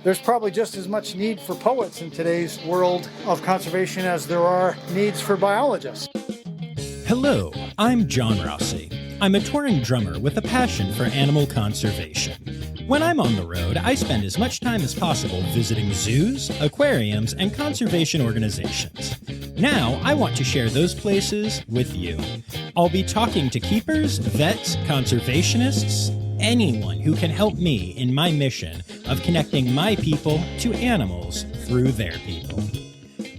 There's probably just as much need for poets in today's world of conservation as there are needs for biologists. Hello, I'm John Rossi. I'm a touring drummer with a passion for animal conservation. When I'm on the road, I spend as much time as possible visiting zoos, aquariums, and conservation organizations. Now, I want to share those places with you. I'll be talking to keepers, vets, conservationists, anyone who can help me in my mission of connecting my people to animals through their people.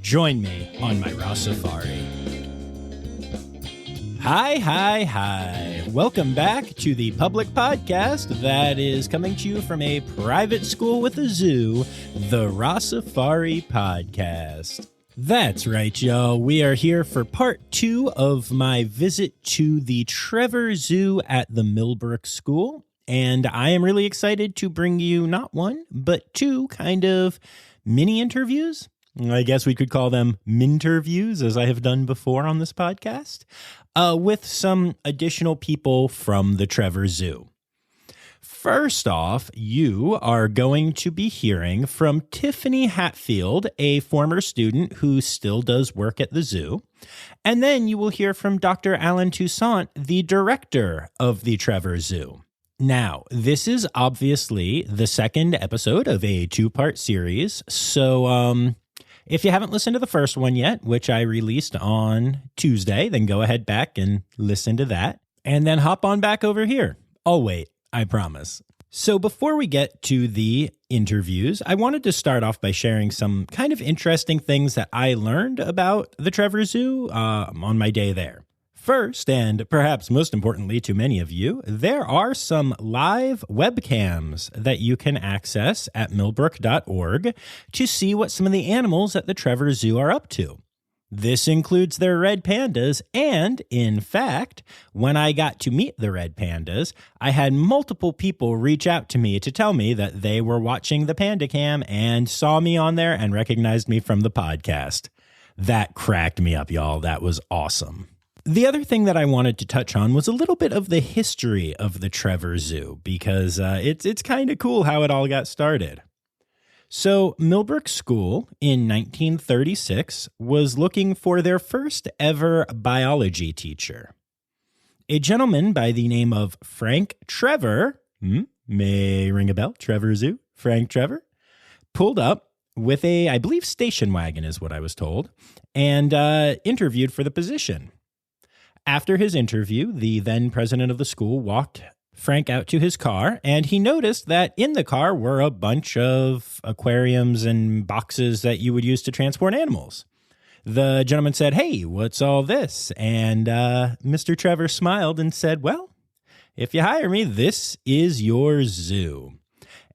Join me on my Rossifari. Hi. Welcome back to the public podcast that is coming to you from a private school with a zoo, the Rossifari podcast. That's right, y'all. We are here for part 2 of my visit to the Trevor Zoo at the Millbrook School. And I am really excited to bring you not one, but 2 kind of mini interviews. I guess we could call them minterviews, as I have done before on this podcast, with some additional people from the Trevor Zoo. First off, you are going to be hearing from Tiffany Hatfield, a former student who still does work at the zoo. And then you will hear from Dr. Alan Tousignant, the director of the Trevor Zoo. Now, this is obviously the second episode of a 2-part series, so if you haven't listened to the first one yet, which I released on Tuesday, then go ahead back and listen to that, and then hop on back over here. I'll wait, I promise. So before we get to the interviews, I wanted to start off by sharing some kind of interesting things that I learned about the Trevor Zoo on my day there. First, and perhaps most importantly to many of you, there are some live webcams that you can access at millbrook.org to see what some of the animals at the Trevor Zoo are up to. This includes their red pandas, and in fact, when I got to meet the red pandas, I had multiple people reach out to me to tell me that they were watching the Panda Cam and saw me on there and recognized me from the podcast. That cracked me up, y'all. That was awesome. The other thing that I wanted to touch on was a little bit of the history of the Trevor Zoo, because it's kind of cool how it all got started. So Millbrook School in 1936 was looking for their first ever biology teacher. A gentleman by the name of Frank Trevor, may ring a bell, Trevor Zoo, Frank Trevor, pulled up with a, I believe, station wagon is what I was told, and interviewed for the position. After his interview, the then president of the school walked Frank out to his car, and he noticed that in the car were a bunch of aquariums and boxes that you would use to transport animals. The gentleman said, "Hey, what's all this?" And Mr. Trevor smiled and said, "Well, if you hire me, this is your zoo."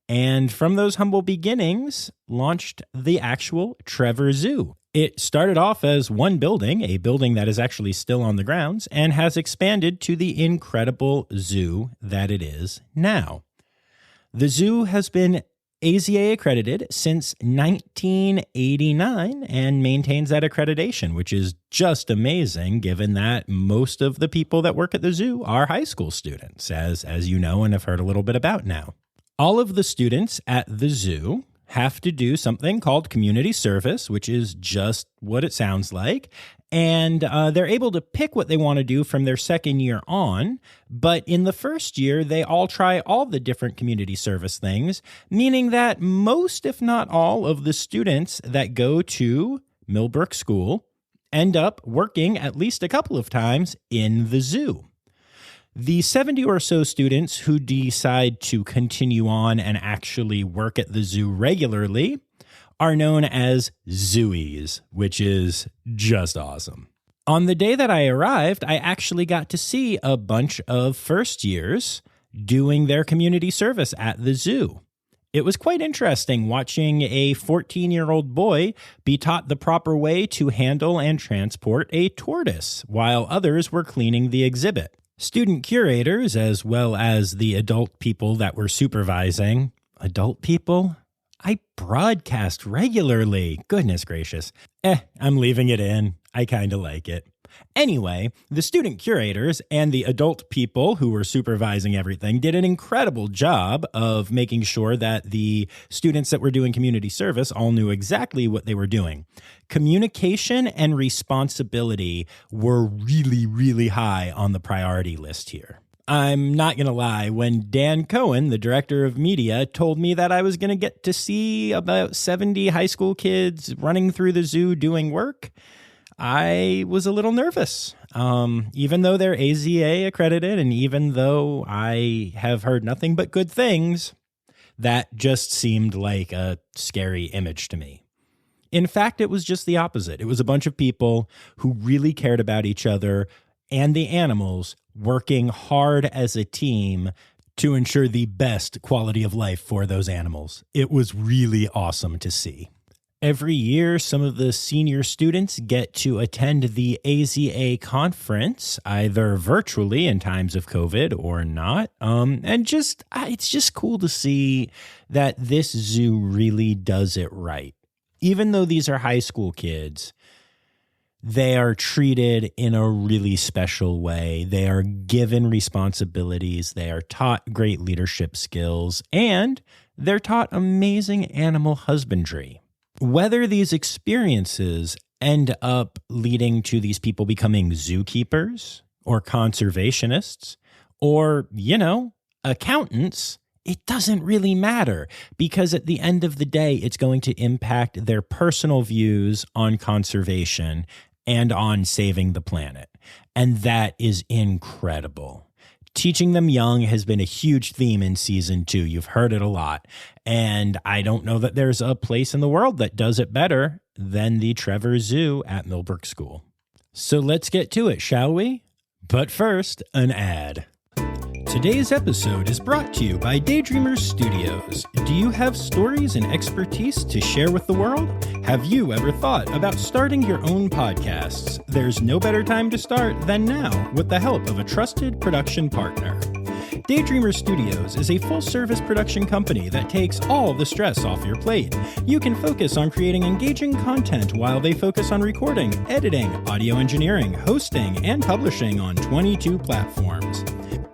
And from those humble beginnings, launched the actual Trevor Zoo. It started off as one building, a building that is actually still on the grounds, and has expanded to the incredible zoo that it is now. The zoo has been AZA accredited since 1989 and maintains that accreditation, which is just amazing given that most of the people that work at the zoo are high school students, as you know and have heard a little bit about now. All of the students at the zoo have to do something called community service, which is just what it sounds like. And they're able to pick what they want to do from their second year on. But in the first year, they all try all the different community service things, meaning that most, if not all, of the students that go to Millbrook School end up working at least a couple of times in the zoo. The 70 or so students who decide to continue on and actually work at the zoo regularly are known as Zooies, which is just awesome. On the day that I arrived, I actually got to see a bunch of first years doing their community service at the zoo. It was quite interesting watching a 14-year-old boy be taught the proper way to handle and transport a tortoise, while others were cleaning the exhibit. Student curators, as well as the adult people that were supervising. Adult people? I broadcast regularly. Goodness gracious. I'm leaving it in. I kind of like it. Anyway, the student curators and the adult people who were supervising everything did an incredible job of making sure that the students that were doing community service all knew exactly what they were doing. Communication and responsibility were really, really high on the priority list here. I'm not going to lie, when Dan Cohen, the director of media, told me that I was going to get to see about 70 high school kids running through the zoo doing work, I was a little nervous. Even though they're AZA accredited and even though I have heard nothing but good things, that just seemed like a scary image to me. In fact, it was just the opposite. It was a bunch of people who really cared about each other and the animals, working hard as a team to ensure the best quality of life for those animals. It was really awesome to see. Every year, some of the senior students get to attend the AZA conference, either virtually in times of COVID or not. It's just cool to see that this zoo really does it right. Even though these are high school kids, they are treated in a really special way. They are given responsibilities. They are taught great leadership skills, and they're taught amazing animal husbandry. Whether these experiences end up leading to these people becoming zookeepers or conservationists or, accountants, it doesn't really matter, because at the end of the day, it's going to impact their personal views on conservation and on saving the planet. And that is incredible. Teaching them young has been a huge theme in season 2. You've heard it a lot. And I don't know that there's a place in the world that does it better than the Trevor Zoo at Millbrook School. So let's get to it, shall we? But first, an ad. Today's episode is brought to you by Daydreamers Studios. Do you have stories and expertise to share with the world? Have you ever thought about starting your own podcasts? There's no better time to start than now with the help of a trusted production partner. Daydreamers Studios is a full-service production company that takes all the stress off your plate. You can focus on creating engaging content while they focus on recording, editing, audio engineering, hosting, and publishing on 22 platforms.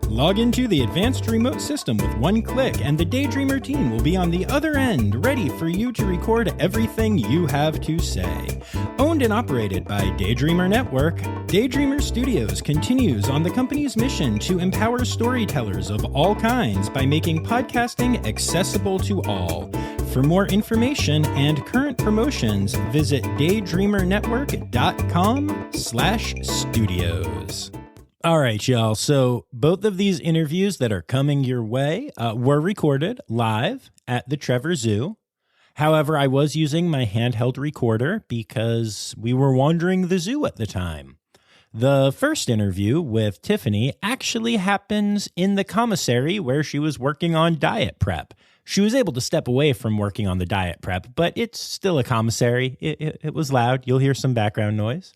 Log into the advanced remote system with one click, and the Daydreamer team will be on the other end, ready for you to record everything you have to say. Owned and operated by Daydreamer Network, Daydreamer Studios continues on the company's mission to empower storytellers of all kinds by making podcasting accessible to all. For more information and current promotions, visit daydreamernetwork.com/studios. All right, y'all. So both of these interviews that are coming your way were recorded live at the Trevor Zoo. However, I was using my handheld recorder because we were wandering the zoo at the time. The first interview with Tiffany actually happens in the commissary where she was working on diet prep. She was able to step away from working on the diet prep, but it's still a commissary. It was loud. You'll hear some background noise.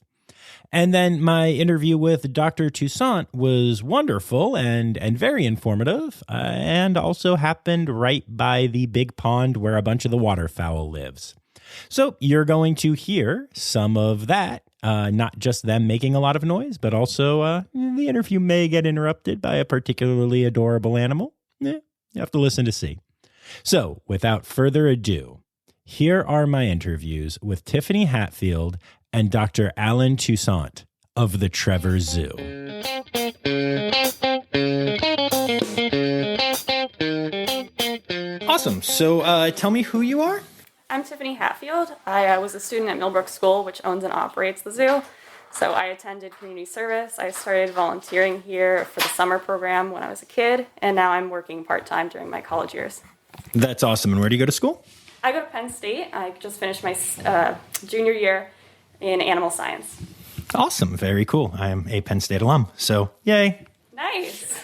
And then my interview with Dr. Tousignant was wonderful and very informative, and also happened right by the big pond where a bunch of the waterfowl lives. So you're going to hear some of that, not just them making a lot of noise, but also the interview may get interrupted by a particularly adorable animal. You have to listen to see. So without further ado, here are my interviews with Tiffany Hatfield and Dr. Alan Tousignant of the Trevor Zoo. Awesome. So tell me who you are. I'm Tiffany Hatfield. I was a student at Millbrook School, which owns and operates the zoo. So I attended community service. I started volunteering here for the summer program when I was a kid, and now I'm working part-time during my college years. That's awesome. And where do you go to school? I go to Penn State. I just finished my junior year in animal science. Awesome. Very cool. I am a Penn State alum. So yay. Nice.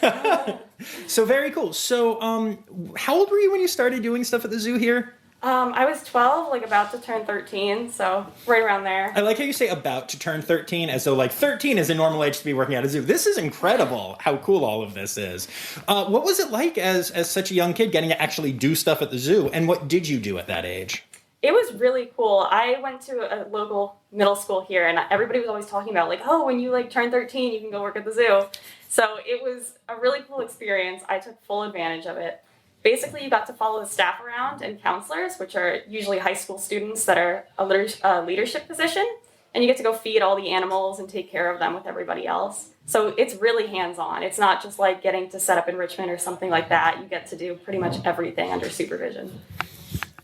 So very cool. So how old were you when you started doing stuff at the zoo here? I was 12, about to turn 13, so right around there. I like how you say about to turn 13 as though 13 is a normal age to be working at a zoo. This is incredible how cool all of this is. What was it like as such a young kid getting to actually do stuff at the zoo, and what did you do at that age? It was really cool. I went to a local middle school here, and everybody was always talking about, like, oh, when you, like, turn 13, you can go work at the zoo. So it was a really cool experience. I took full advantage of it. Basically, you got to follow the staff around and counselors, which are usually high school students that are a leadership position, and you get to go feed all the animals and take care of them with everybody else. So it's really hands-on. It's not just like getting to set up enrichment or something like that. You get to do pretty much everything under supervision.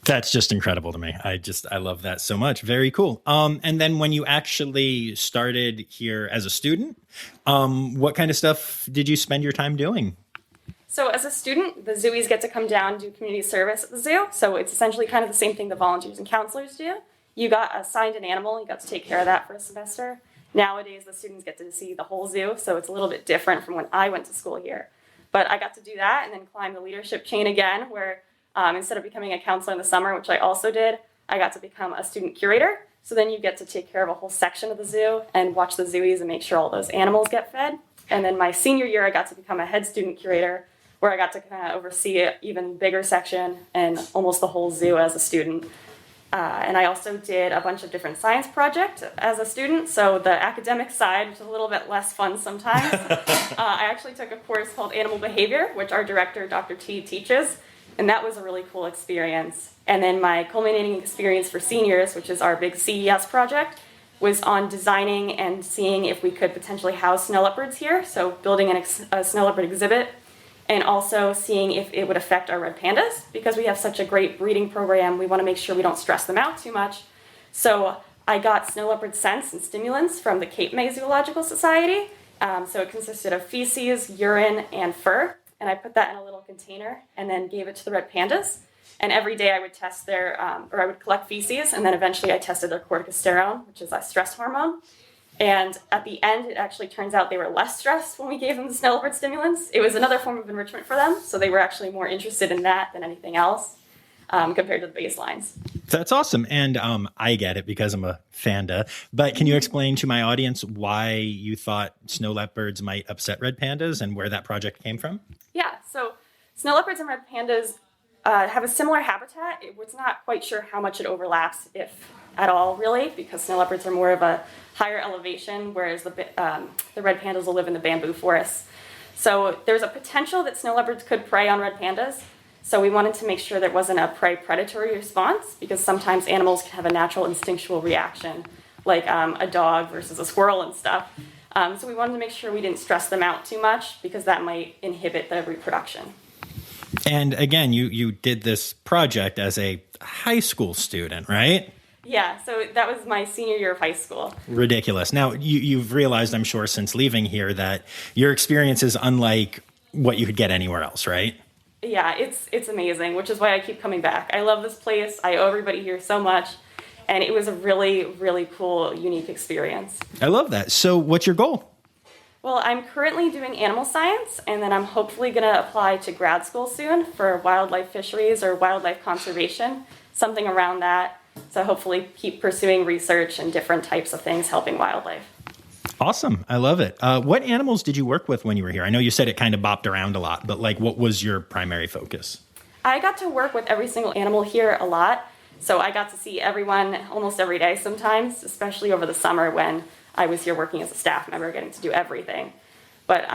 That's just incredible to me. I love that so much. Very cool. And then when you actually started here as a student, what kind of stuff did you spend your time doing? So as a student, the Zooies get to come down and do community service at the zoo. So it's essentially kind of the same thing the volunteers and counselors do. You got assigned an animal, you got to take care of that for a semester. Nowadays, the students get to see the whole zoo, so it's a little bit different from when I went to school here. But I got to do that and then climb the leadership chain again, where instead of becoming a counselor in the summer, which I also did, I got to become a student curator. So then you get to take care of a whole section of the zoo and watch the Zooies and make sure all those animals get fed. And then my senior year, I got to become a head student curator, where I got to kind of oversee an even bigger section and almost the whole zoo as a student. And I also did a bunch of different science projects as a student. So the academic side, which is a little bit less fun sometimes. I actually took a course called Animal Behavior, which our director, Dr. T, teaches. And that was a really cool experience. And then my culminating experience for seniors, which is our big CES project, was on designing and seeing if we could potentially house snow leopards here. So building a snow leopard exhibit, and also seeing if it would affect our red pandas. Because we have such a great breeding program, we want to make sure we don't stress them out too much. So I got snow leopard scents and stimulants from the Cape May Zoological Society. So it consisted of feces, urine, and fur. And I put that in a little container and then gave it to the red pandas. And every day I would test I would collect feces, and then eventually I tested their corticosterone, which is a stress hormone. And at the end, it actually turns out they were less stressed when we gave them the snow leopard stimulants. It was another form of enrichment for them, so they were actually more interested in that than anything else compared to the baselines. That's awesome. And I get it because I'm a fanda. But can you explain to my audience why you thought snow leopards might upset red pandas and where that project came from? Yeah, so snow leopards and red pandas have a similar habitat. It's not quite sure how much it overlaps, if at all, really, because snow leopards are more of a higher elevation, whereas the red pandas will live in the bamboo forests. So there's a potential that snow leopards could prey on red pandas. So we wanted to make sure there wasn't a prey-predatory response, because sometimes animals can have a natural instinctual reaction, like a dog versus a squirrel and stuff. So we wanted to make sure we didn't stress them out too much, because that might inhibit the reproduction. And again, you did this project as a high school student, right? Yeah, so that was my senior year of high school. Ridiculous. Now, you've realized, I'm sure, since leaving here that your experience is unlike what you could get anywhere else, right? Yeah, it's amazing, which is why I keep coming back. I love this place. I owe everybody here so much. And it was a really, really cool, unique experience. I love that. So what's your goal? Well, I'm currently doing animal science, and then I'm hopefully going to apply to grad school soon for wildlife fisheries or wildlife conservation, something around that. So hopefully keep pursuing research and different types of things helping wildlife. Awesome. I love it. What animals did you work with when you were here? I know you said it kind of bopped around a lot, but like, what was your primary focus? I got to work with every single animal here a lot. So I got to see everyone almost every day sometimes, especially over the summer when I was here working as a staff member, getting to do everything. But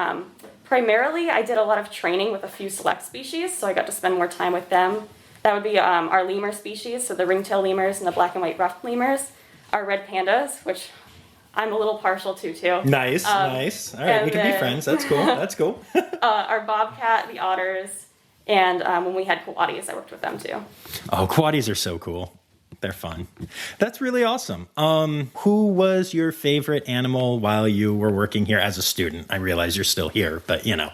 primarily, I did a lot of training with a few select species, so I got to spend more time with them. That would be our lemur species, so the ringtail lemurs and the black and white ruffed lemurs. Our red pandas, which I'm a little partial to, too. Nice, nice. All right, we can be friends. That's cool. That's cool. Our bobcat, the otters, and when we had coatis, I worked with them, too. Oh, coatis are so cool. They're fun. That's really awesome. Who was your favorite animal while you were working here as a student? I realize you're still here, but you know.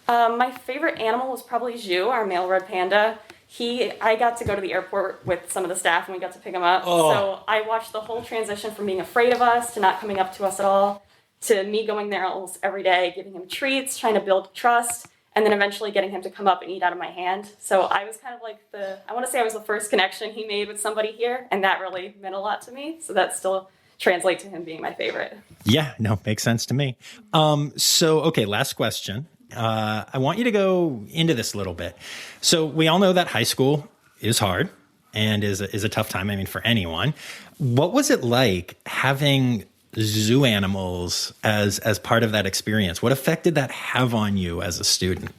My favorite animal was probably Zooie, our male red panda. I got to go to the airport with some of the staff and we got to pick him up. Oh. So I watched the whole transition from being afraid of us to not coming up to us at all, to me going there almost every day, giving him treats, trying to build trust, and then eventually getting him to come up and eat out of my hand. So I was kind of like I want to say I was the first connection he made with somebody here, and that really meant a lot to me. So that still translates to him being my favorite. Yeah, no, makes sense to me. Okay, last question. I want you to go into this a little bit. So we all know that high school is hard. and is a tough time, I mean, for anyone. What was it like having zoo animals as part of that experience? What effect did that have on you as a student?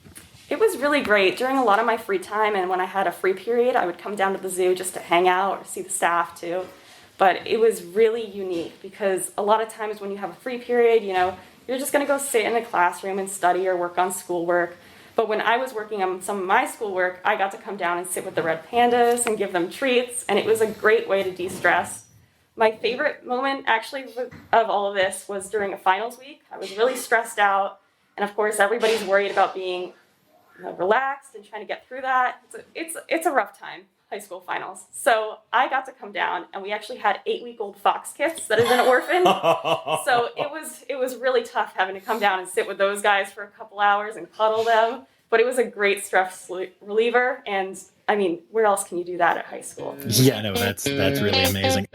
It was really great. During a lot of my free time and when I had a free period, I would come down to the zoo just to hang out or see the staff too. But it was really unique because a lot of times when you have a free period, you're just going to go sit in a classroom and study or work on schoolwork. But when I was working on some of my schoolwork, I got to come down and sit with the red pandas and give them treats, and it was a great way to de-stress. My favorite moment, actually, of all of this was during a finals week. I was really stressed out, and of course, everybody's worried about being relaxed and trying to get through that. It's a rough time, high school finals. So I got to come down, and we actually had 8-week-old fox kits that is an orphan. So it was really tough having to come down and sit with those guys for a couple hours and cuddle them. But it was a great stress reliever, and I mean, where else can you do that at high school? Yeah, no, that's really amazing.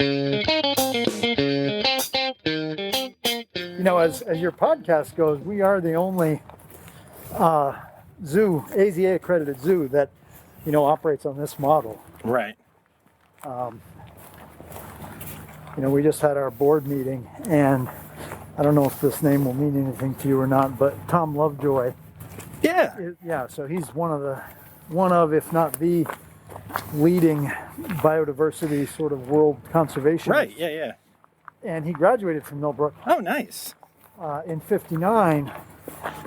As your podcast goes, we are the only zoo, AZA accredited zoo that, operates on this model. Right. We just had our board meeting, and I don't know if this name will mean anything to you or not, but Tom Lovejoy. Yeah. So he's one of, if not the leading biodiversity sort of world conservation. Right. Yeah. And he graduated from Millbrook. Oh, nice. In '59.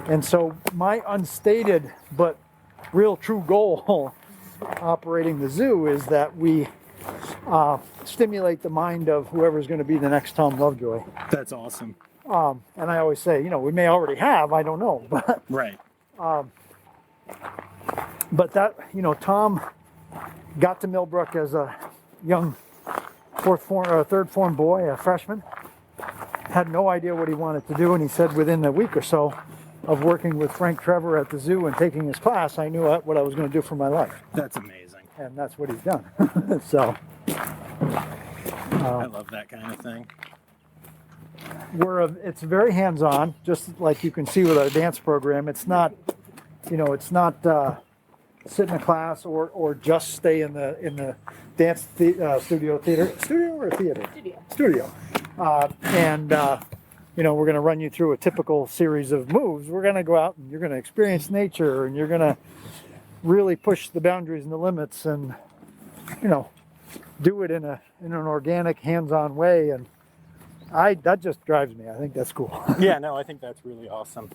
And so my unstated but real true goal operating the zoo is that we stimulate the mind of whoever's going to be the next Tom Lovejoy. That's awesome. And I always say, we may already have, I don't know, but right. But that, Tom got to Millbrook as a young third form boy, a freshman. Had no idea what he wanted to do, and he said within a week or so of working with Frank Trevor at the zoo and taking his class, I knew what I was going to do for my life. That's amazing. And that's what he's done. So I love that kind of thing. It's very hands-on, just like you can see with our dance program. It's not, sit in a class or just stay in the dance studio theater. Studio or theater? Studio. We're going to run you through a typical series of moves. We're going to go out and you're going to experience nature, and you're going to really push the boundaries and the limits, and do it in an organic, hands-on way. And that just drives me. I think that's cool. Yeah, no, I think that's really awesome.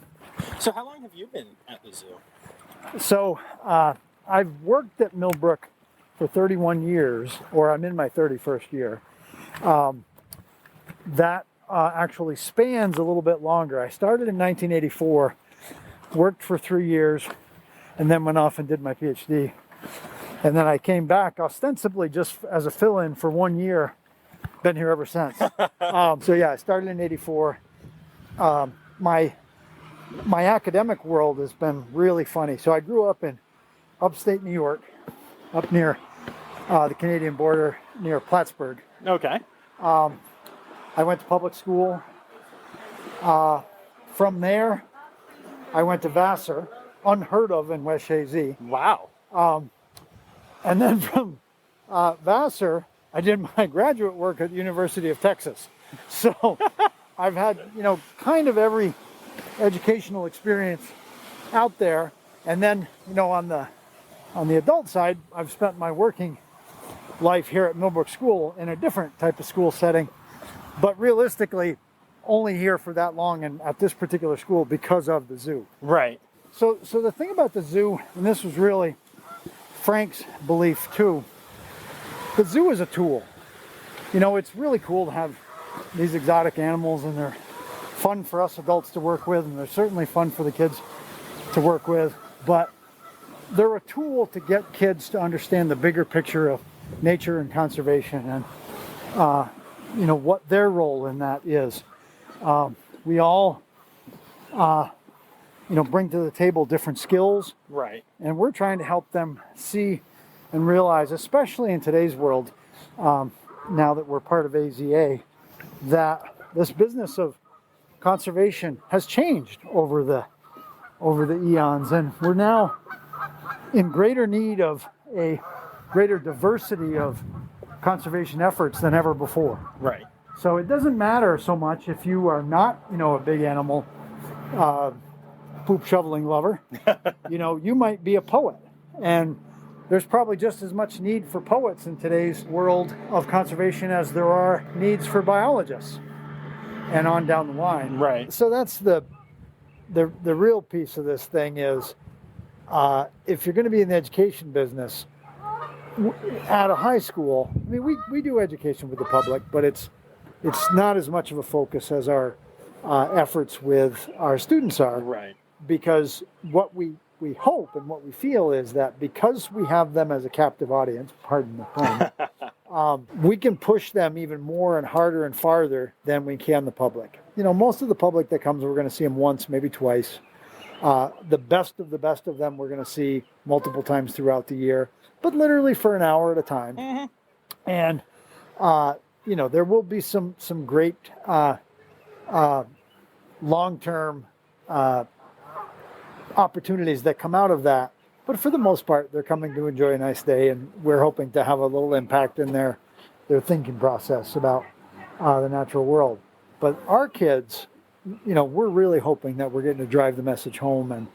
So how long have you been at the zoo? So I've worked at Millbrook for 31 years, or I'm in my 31st year. That actually spans a little bit longer. I started in 1984, worked for 3 years, and then went off and did my PhD. And then I came back ostensibly just as a fill-in for 1 year. Been here ever since. I started in 84. My academic world has been really funny. So I grew up in upstate New York, up near the Canadian border, near Plattsburgh. Okay. I went to public school. From there, I went to Vassar, unheard of in West Shazy. Wow. And then from Vassar, I did my graduate work at the University of Texas. So I've had, kind of every educational experience out there. And then, on the adult side, I've spent my working life here at Millbrook School in a different type of school setting, but realistically only here for that long and at this particular school because of the zoo. Right. So the thing about the zoo, and this was really Frank's belief too, the zoo is a tool. It's really cool to have these exotic animals, and they're fun for us adults to work with, and they're certainly fun for the kids to work with, but they're a tool to get kids to understand the bigger picture of nature and conservation, and what their role in that is. We all bring to the table different skills, right, and we're trying to help them see and realize, especially in today's world, now that we're part of AZA, that this business of conservation has changed over the eons, and we're now in greater need of a greater diversity of conservation efforts than ever before. Right. So it doesn't matter so much if you are not, a big animal poop shoveling lover. You might be a poet, and there's probably just as much need for poets in today's world of conservation as there are needs for biologists, and on down the line. Right. So that's the real piece of this thing is, if you're going to be in the education business at a high school, I mean, we do education with the public, but it's not as much of a focus as our efforts with our students are. Right. Because what we hope and what we feel is that because we have them as a captive audience, pardon the pun, we can push them even more and harder and farther than we can the public. Most of the public that comes, we're going to see them once, maybe twice. The best of them we're going to see multiple times throughout the year, but literally for an hour at a time. Mm-hmm. And, there will be some great long-term opportunities that come out of that. But for the most part, they're coming to enjoy a nice day, and we're hoping to have a little impact in their thinking process about the natural world. But our kids, we're really hoping that we're getting to drive the message home,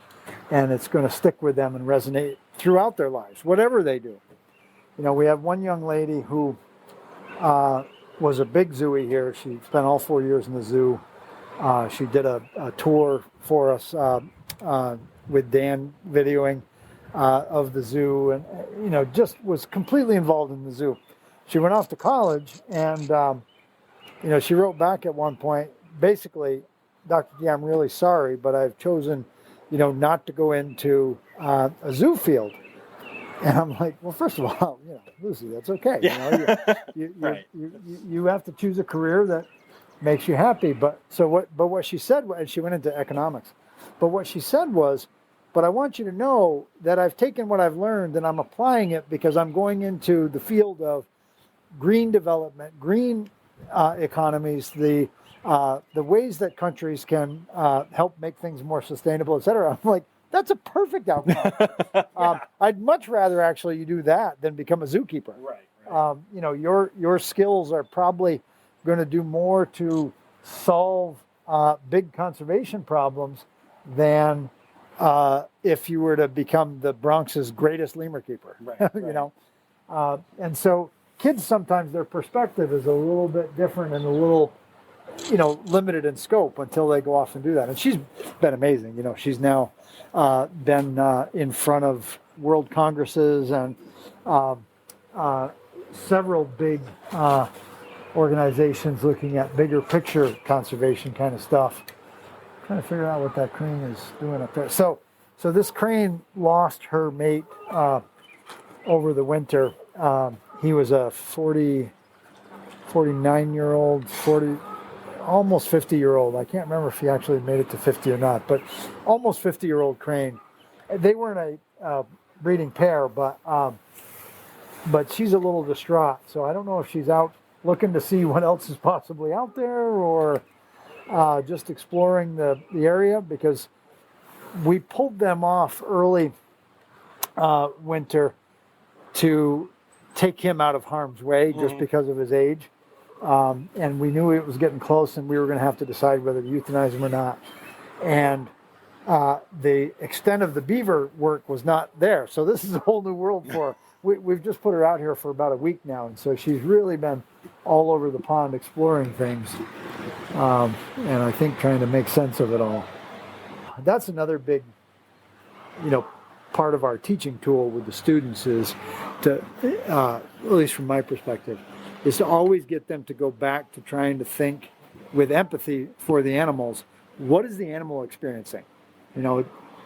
and it's going to stick with them and resonate throughout their lives, whatever they do. We have one young lady who was a big Zooie here. She spent all 4 years in the zoo. She did a tour for us with Dan videoing of the zoo, and just was completely involved in the zoo. She went off to college, and she wrote back at one point, basically, Dr. D, I'm really sorry, but I've chosen, not to go into a zoo field. And I'm like, well, first of all, Lucy, that's okay. Yeah. Right. You have to choose a career that makes you happy. But what she said, and she went into economics, but what she said was, but I want you to know that I've taken what I've learned and I'm applying it because I'm going into the field of green development, green economies, the ways that countries can help make things more sustainable, et cetera. I'm like, that's a perfect outcome. Yeah. I'd much rather actually you do that than become a zookeeper. Right. Your skills are probably going to do more to solve big conservation problems than if you were to become the Bronx's greatest lemur keeper. Right. And so kids, sometimes their perspective is a little bit different and a little, limited in scope until they go off and do that. And she's been amazing. She's now been in front of world congresses and several big organizations looking at bigger picture conservation kind of stuff. I'm trying to figure out what that crane is doing up there. So this crane lost her mate over the winter. He was a 49-year-old, almost 50-year-old. I can't remember if he actually made it to 50 or not, but almost 50-year-old crane. They weren't a breeding pair, but she's a little distraught. So I don't know if she's out looking to see what else is possibly out there or just exploring the area, because we pulled them off early winter to take him out of harm's way just because of his age. And we knew it was getting close and we were going to have to decide whether to euthanize him or not. And the extent of the beaver work was not there. So this is a whole new world for her. We've just put her out here for about a week now. And so she's really been all over the pond exploring things. And I think trying to make sense of it all. That's another big, part of our teaching tool with the students is to, at least from my perspective, is to always get them to go back to trying to think with empathy for the animals. What is the animal experiencing?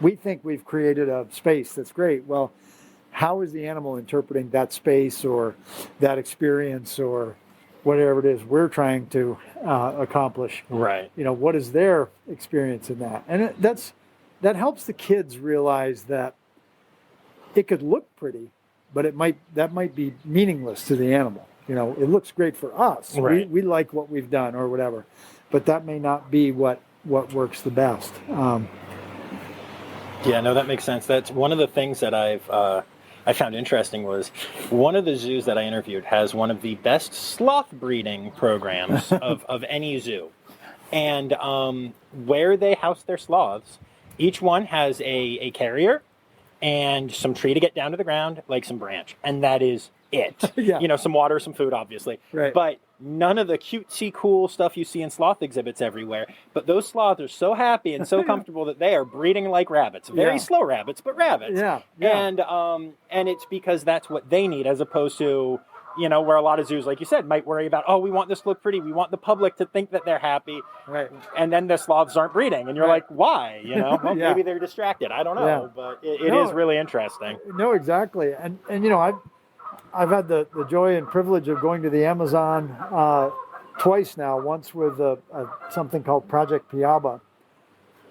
We think we've created a space that's great. Well, how is the animal interpreting that space or that experience or whatever it is we're trying to accomplish? Right. What is their experience in that? And that helps the kids realize that it could look pretty, but that might be meaningless to the animal. It looks great for us. Right. We like what we've done or whatever, but that may not be what works the best. Yeah, no, that makes sense. That's one of the things that I've I found interesting was one of the zoos that I interviewed has one of the best sloth breeding programs of any zoo. And where they house their sloths, each one has a carrier and some tree to get down to the ground, like some branch. And that is it. Yeah. You know, some water, some food, obviously. Right. But none of the cutesy cool stuff you see in sloth exhibits everywhere. But those sloths are so happy and so comfortable that they are breeding like rabbits. Very slow rabbits, but rabbits. Yeah. Yeah. And it's because that's what they need, as opposed to, you know, where a lot of zoos, like you said, might worry about, oh, we want this to look pretty. We want the public to think that they're happy. Right. And then the sloths aren't breeding. And you're like, why? You know, well, Yeah. maybe they're distracted. I don't know. Yeah. But it is really interesting. No, exactly. And you know, I've had the joy and privilege of going to the Amazon twice now. Once with something called Project Piaba,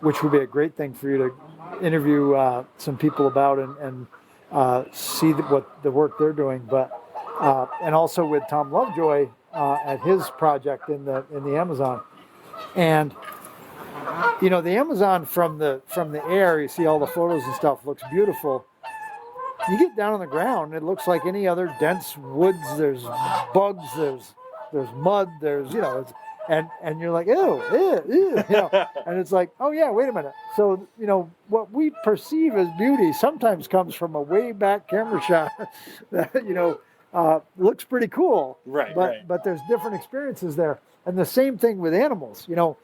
which would be a great thing for you to interview some people about and see what the work they're doing. But and also with Tom Lovejoy at his project in the Amazon. And you know, the Amazon from the air, you see all the photos and stuff, looks beautiful. You get down on the ground, it looks like any other dense woods. There's bugs, there's mud, there's, you know, and you're like, ew, you know, and it's like, oh yeah, wait a minute. So, you know, what we perceive as beauty sometimes comes from a way back camera shot that, you know, looks pretty cool. Right, But there's different experiences there. And the same thing with animals. You know,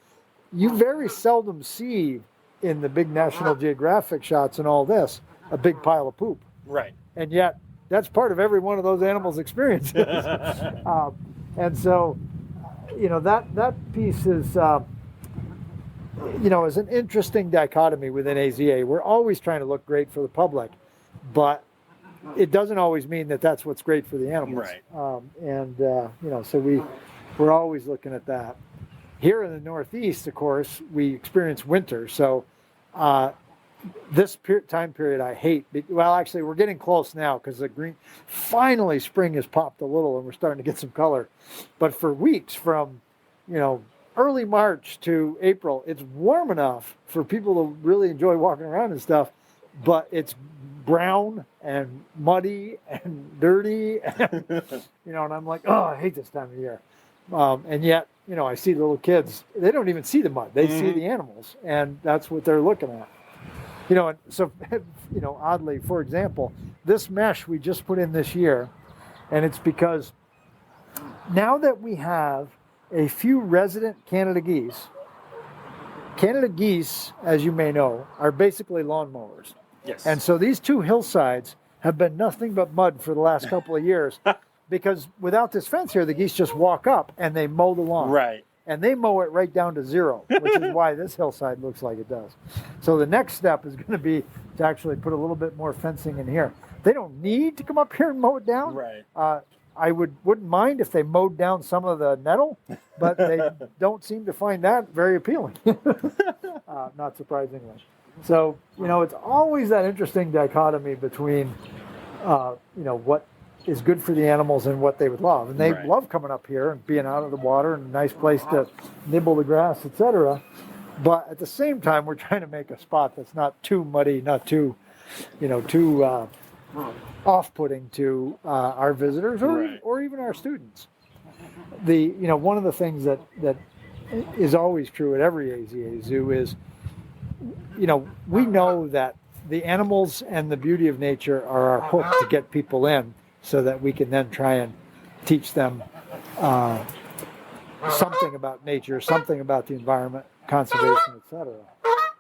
you very seldom see in the big National Geographic shots and all this, a big pile of poop. Right. And yet, that's part of every one of those animals' experiences. And so, you know, that piece is, you know, is an interesting dichotomy within AZA. We're always trying to look great for the public, but it doesn't always mean that that's what's great for the animals. Right. You know, so we're always looking at that. Here in the Northeast, of course, we experience winter. So this time period I hate. Well, actually, we're getting close now because finally spring has popped a little and we're starting to get some color. But for weeks from, you know, early March to April, it's warm enough for people to really enjoy walking around and stuff, but it's brown and muddy and dirty, and, you know, and I'm like, oh, I hate this time of year. And yet, you know, I see the little kids, they don't even see the mud. They see the animals, and that's what they're looking at. You know, and so, you know, oddly, for example, this mesh we just put in this year, and it's because now that we have a few resident Canada geese, as you may know, are basically lawnmowers. Yes. And so these two hillsides have been nothing but mud for the last couple of years because without this fence here, the geese just walk up and they mow the lawn. Right. And they mow it right down to zero, which is why this hillside looks like it does. So the next step is going to be to actually put a little bit more fencing in here. They don't need to come up here and mow it down. Right. I wouldn't mind if they mowed down some of the nettle, but they don't seem to find that very appealing, not surprisingly. So, you know, it's always that interesting dichotomy between, you know, what is good for the animals and what they would love. And they love coming up here and being out of the water and a nice place to nibble the grass, etc. But at the same time, we're trying to make a spot that's not too muddy, not too, you know, too off-putting to our visitors or even our students. You know, one of the things that is always true at every AZA zoo is, you know, we know that the animals and the beauty of nature are our hook to get people in so that we can then try and teach them something about nature, something about the environment, conservation, etc.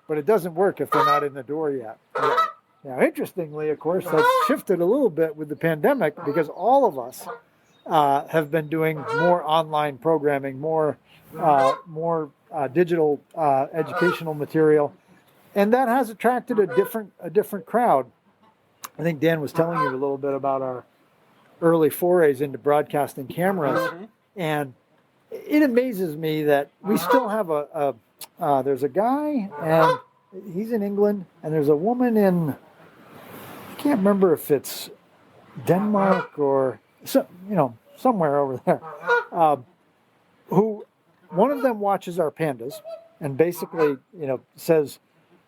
But it doesn't work if they're not in the door yet. Now, interestingly, of course, that's shifted a little bit with the pandemic because all of us have been doing more online programming, more digital educational material, and that has attracted a different crowd. I think Dan was telling you a little bit about our early forays into broadcasting cameras, and it amazes me that we still have there's a guy, and he's in England, and there's a woman in, I can't remember if it's Denmark or somewhere over there, who one of them watches our pandas and basically, you know, says,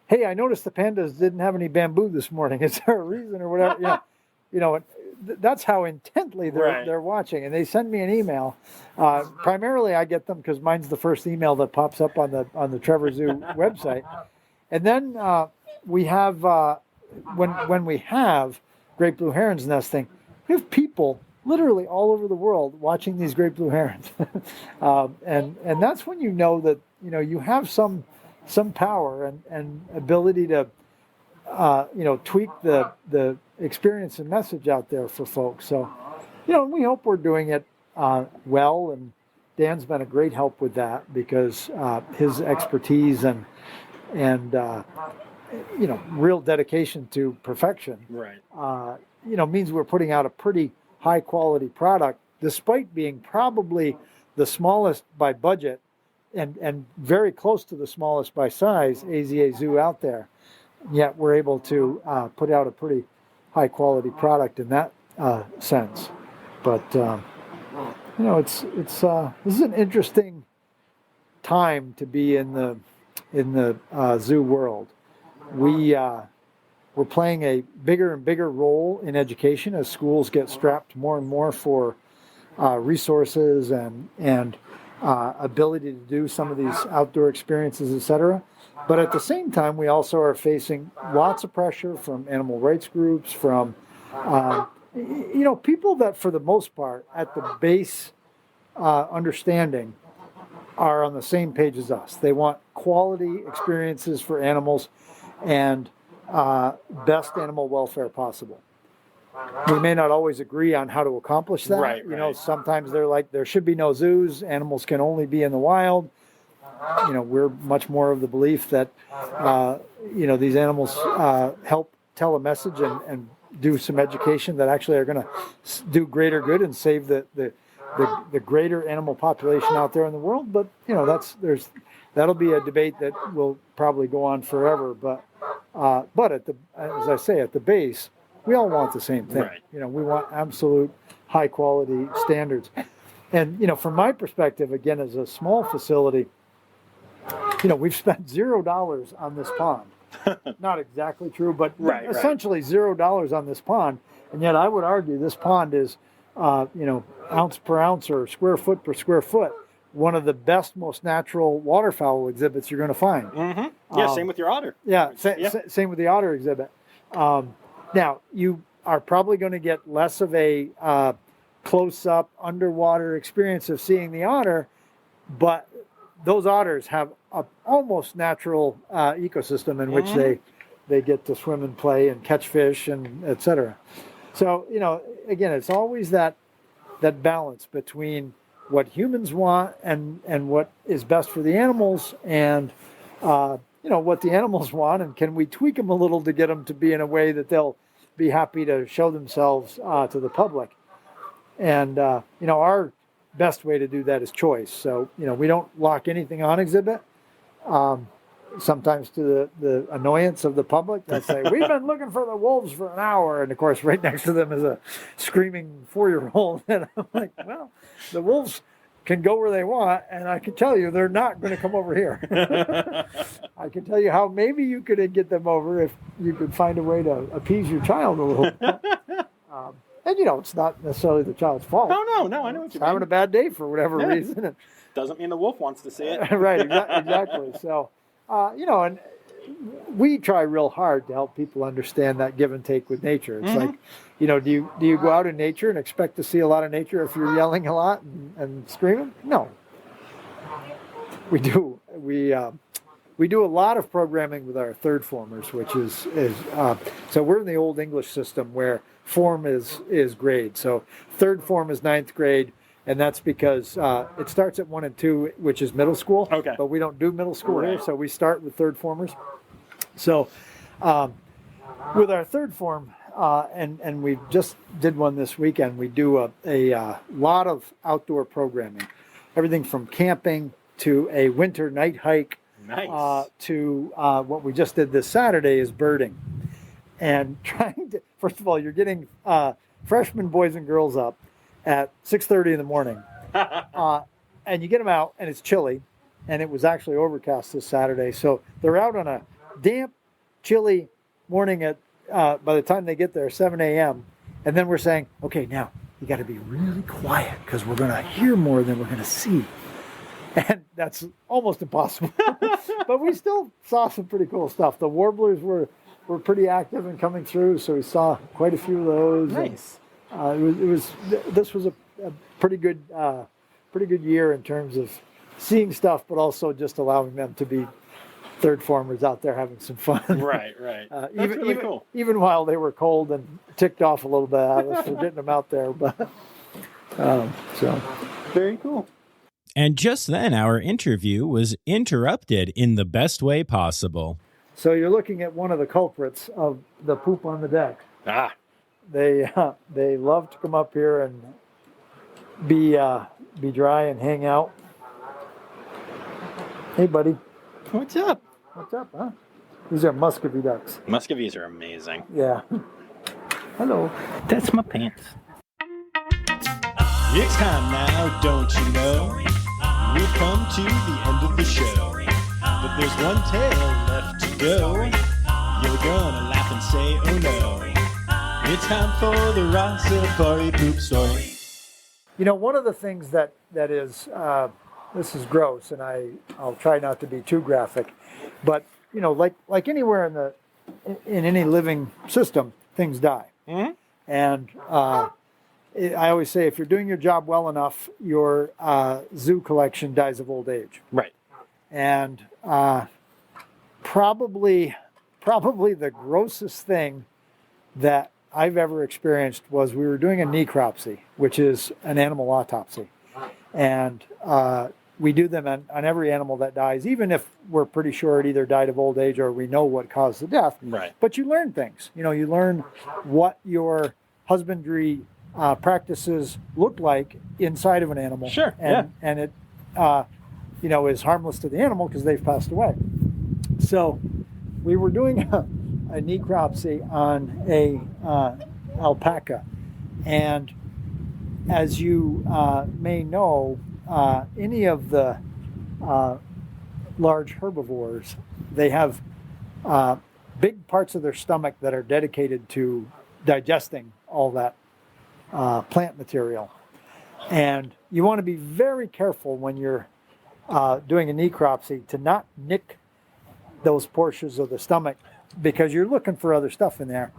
hey, I noticed the pandas didn't have any bamboo this morning. Is there a reason or whatever? Yeah. that's how intently they're watching. And they send me an email. Primarily, I get them because mine's the first email that pops up on the Trevor Zoo website. And then we have when we have great blue herons nesting, we have people literally all over the world watching these great blue herons, and that's when you know that you have some power and ability to tweak the experience and message out there for folks. So we hope we're doing it well, and Dan's been a great help with that because his expertise and real dedication to perfection means we're putting out a pretty high quality product despite being probably the smallest by budget and very close to the smallest by size AZA zoo out there. Yet we're able to put out a pretty high quality product in that sense. But it's this is an interesting time to be in the zoo world. We're playing a bigger and bigger role in education as schools get strapped more and more for resources and ability to do some of these outdoor experiences, etc. But at the same time, we also are facing lots of pressure from animal rights groups, from people that, for the most part, at the base understanding, are on the same page as us. They want quality experiences for animals and best animal welfare possible. We may not always agree on how to accomplish that. Right. Sometimes they're like, there should be no zoos. Animals can only be in the wild. We're much more of the belief that, these animals help tell a message and do some education that actually are going to do greater good and save the greater animal population out there in the world. But, that'll be a debate that will probably go on forever. But as I say, at the base, we all want the same thing. Right. We want absolute high quality standards. And, from my perspective, again, as a small facility, we've spent $0 on this pond. Not exactly true, but essentially $0 on this pond. And yet I would argue this pond is, ounce per ounce or square foot per square foot, one of the best, most natural waterfowl exhibits you're going to find. Mm-hmm. Yeah, same with your otter. Yeah, same with the otter exhibit. Now, you are probably going to get less of a close-up underwater experience of seeing the otter, but those otters have an almost natural ecosystem in which they get to swim and play and catch fish and et cetera. So, again, it's always that balance between what humans want and what is best for the animals and, what the animals want, and can we tweak them a little to get them to be in a way that they'll be happy to show themselves to the public. And, our best way to do that is choice. So, we don't lock anything on exhibit. Sometimes to the annoyance of the public, they say, we've been looking for the wolves for an hour. And of course, right next to them is a screaming 4-year-old. And I'm like, well, the wolves can go where they want. And I can tell you, they're not going to come over here. I can tell you how maybe you could get them over if you could find a way to appease your child a little bit. And, it's not necessarily the child's fault. No, I know what you mean. Having a bad day for whatever reason. Doesn't mean the wolf wants to see it. Right, exactly. So, and we try real hard to help people understand that give and take with nature. It's like, do you go out in nature and expect to see a lot of nature if you're yelling a lot and screaming? No. We do. We do a lot of programming with our third formers, which is so we're in the old English system where form is grade. So third form is 9th grade, and that's because it starts at 1 and 2, which is middle school. Okay. But we don't do middle school here, so we start with third formers. So with our third form, and we just did one this weekend, we do a lot of outdoor programming, everything from camping to a winter night hike. Nice. To what we just did this Saturday is birding. And trying to, first of all, you're getting freshman boys and girls up at 6:30 in the morning. And you get them out, and it's chilly. And it was actually overcast this Saturday. So they're out on a damp, chilly morning at, by the time they get there, 7 a.m. And then we're saying, okay, now you got to be really quiet because we're going to hear more than we're going to see. And that's almost impossible. But we still saw some pretty cool stuff. The warblers were pretty active and coming through, so we saw quite a few of those. Nice. And, this was a pretty good year in terms of seeing stuff, but also just allowing them to be third formers out there having some fun. Right. That's really cool. Even while they were cold and ticked off a little bit at us for getting them out there. But so Very cool. And just then, our interview was interrupted in the best way possible. So you're looking at one of the culprits of the poop on the deck. Ah. They love to come up here and be dry and hang out. Hey, buddy. What's up? What's up, huh? These are Muscovy ducks. Muscovies are amazing. Yeah. Hello. That's my pants. It's time now, don't you know? We've come to the end of the show. But there's one tale left to go. You're gonna laugh and say, oh no. It's time for the Rossifari poop story. You know, one of the things that is, this is gross, and I'll try not to be too graphic, but you know, like anywhere in any living system, things die. Mm-hmm. And I always say, if you're doing your job well enough, your zoo collection dies of old age. Right. And probably the grossest thing that I've ever experienced was we were doing a necropsy, which is an animal autopsy. And we do them on every animal that dies, even if we're pretty sure it either died of old age or we know what caused the death. Right. But you learn things. You know, you learn what your husbandry practices look like inside of an animal. Sure, And it, you know, is harmless to the animal because they've passed away. So we were doing a necropsy on a alpaca. And as you may know, any of the large herbivores, they have big parts of their stomach that are dedicated to digesting all that plant material. And you want to be very careful when you're doing a necropsy to not nick those portions of the stomach because you're looking for other stuff in there.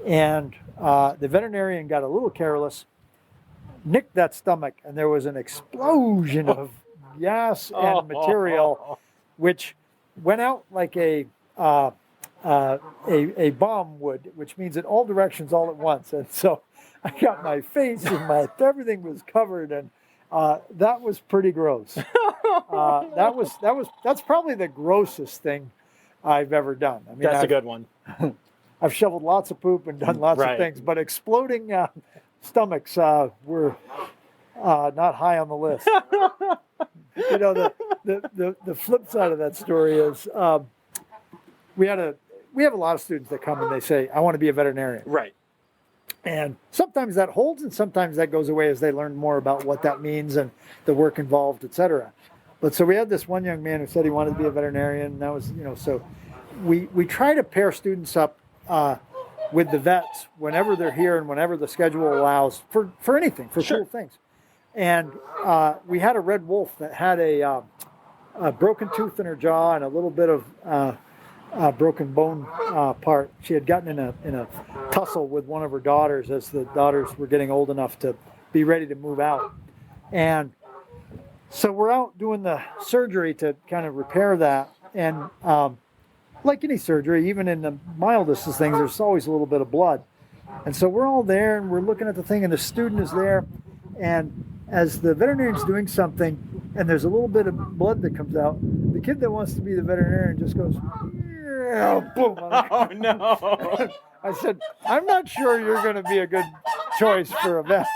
And the veterinarian got a little careless, nicked that stomach, and there was an explosion of gas and material, which went out like a bomb would, which means in all directions all at once. And so I got my face and everything was covered, and that was pretty gross. That's probably the grossest thing I've ever done. I mean, That's a good one. I've shoveled lots of poop and done lots of Right. things, but exploding stomachs were not high on the list. You know, the flip side of that story is we have a lot of students that come and they say, I want to be a veterinarian. Right. And sometimes that holds and sometimes that goes away as they learn more about what that means and the work involved, etc. But so we had this one young man who said he wanted to be a veterinarian. And that was, you know, so we try to pair students up with the vets whenever they're here and whenever the schedule allows for anything, for Sure. cool things. And we had a red wolf that had a broken tooth in her jaw and a little bit of broken bone part. She had gotten in a tussle with one of her daughters as the daughters were getting old enough to be ready to move out. And so we're out doing the surgery to kind of repair that. And like any surgery, even in the mildest of things, there's always a little bit of blood. And so we're all there and we're looking at the thing and the student is there. And as the veterinarian's doing something and there's a little bit of blood that comes out, the kid that wants to be the veterinarian just goes, yeah, boom. Oh, no. I said, I'm not sure you're going to be a good choice for a vet.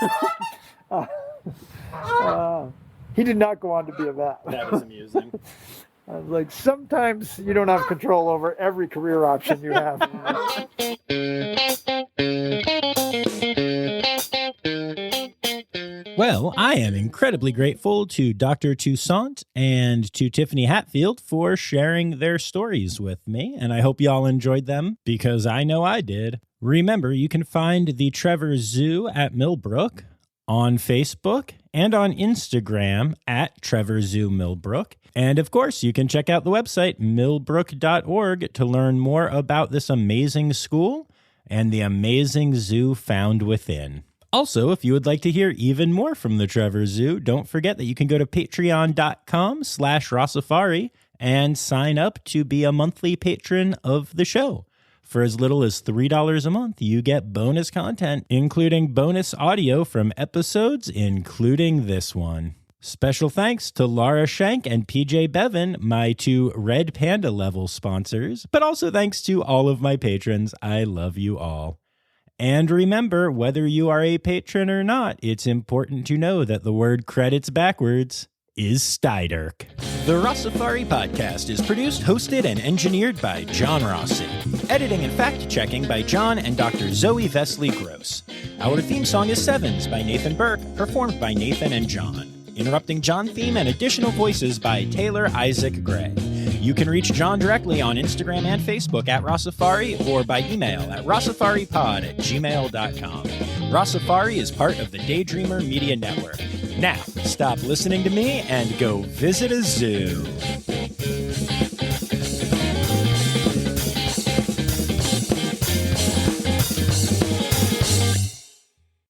He did not go on to be a vet. That is amusing. I was like, sometimes you don't have control over every career option you have. Well, I am incredibly grateful to Dr. Tousignant and to Tiffany Hatfield for sharing their stories with me, and I hope y'all enjoyed them because I know I did. Remember, you can find the Trevor Zoo at Millbrook on Facebook and on Instagram at Trevor Zoo Millbrook. And of course, you can check out the website millbrook.org to learn more about this amazing school and the amazing zoo found within. Also, if you would like to hear even more from the Trevor Zoo, don't forget that you can go to patreon.com/Rossifari and sign up to be a monthly patron of the show. For as little as $3 a month, you get bonus content, including bonus audio from episodes, including this one. Special thanks to Laura Schenk and PJ Bevan, my two Red Panda level sponsors, but also thanks to all of my patrons. I love you all. And remember, whether you are a patron or not, it's important to know that the word credits backwards is Steiderk. The Rossifari podcast is produced, hosted, and engineered by John Rossi. Editing and fact-checking by John and Dr. Zooie Vesley Gross. Our theme song is Sevens by Nathan Burke, performed by Nathan and John. Interrupting John theme and additional voices by Taylor Isaac Gray. You can reach John directly on Instagram and Facebook at Rossifari or by email at rossifaripod@gmail.com. Rossifari is part of the Daydreamer Media Network. Now, stop listening to me and go visit a zoo.